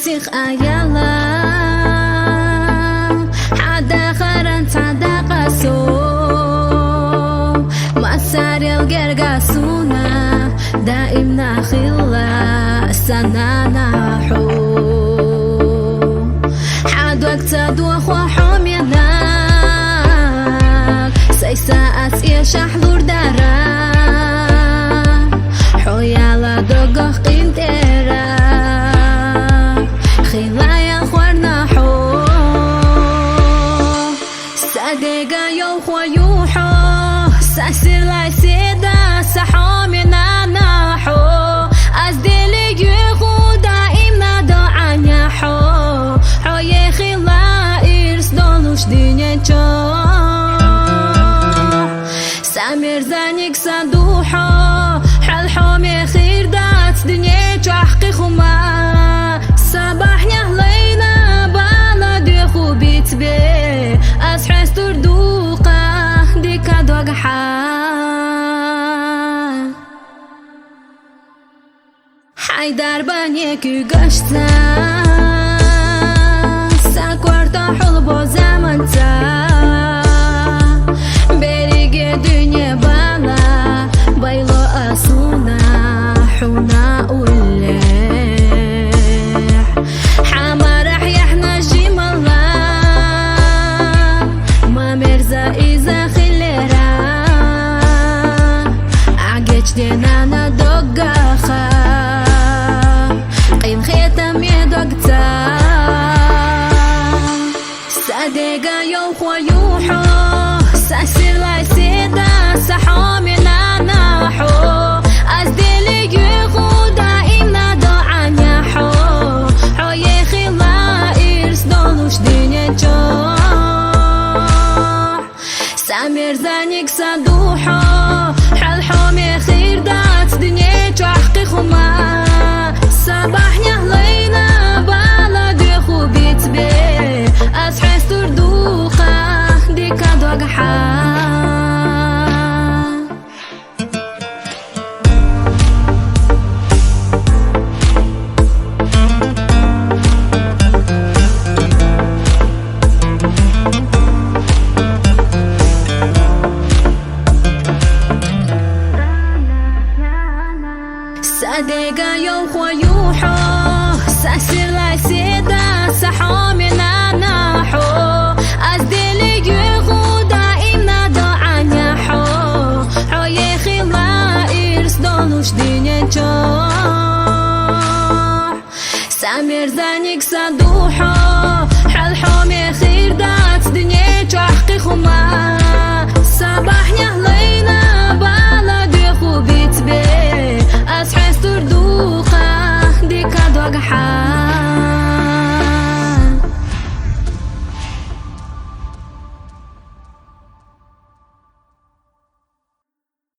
تيخ آيالا حدا خرنت حدا قاسو مساري الجرقاسونا دائمنا خلا سنانا حو حد وقت دوخ حميناك ساعات يشح لور دارا حويالا دوغخ قيمتيرا خلايا خورنا حو سادقا يوخو يوحو ساسير لاي سيدا سحومنا ناحو أزدلي يخو دائما دعانيا حو حوي خلا إرس دولوش دينيا جو سامير زانيك صدوحو حال حومي خير دات دنيا جو حقي خما صباحني هلينا بالا ديخو بيت بي أسحس تردوقا ديكا دوغ حال حيدار بانيكي قشتا ساكورتا حلبو زمانتا بريقي دنيا بالا بايلو أسونا حونا أوليح حما رح يحنا جيمالا ما مرزا إذا خليرا عقيش دينانا دوغاخا قيم خيتم يدوغتا سادقا يوخو يوحو ساسير لاي سيدا سحومنا ناحو أزدلي يخو دائما دعانيا حو حوي خلا إرس دولوش دينيا جو سامير زانيك صدوحو حال حومي خير دات دنيا جو حقي خما صباحني هلينا بالا ديخو بيت بي أسحس تردوقا ديكا دوغ حال سادقا يوخو يوحو ساسير لاي سيدا سحومنا ناحو أزدلي يخو دائما دعانيا حو حوي خلا إرس دولوش دينيا جو سامير زانيك صدوحو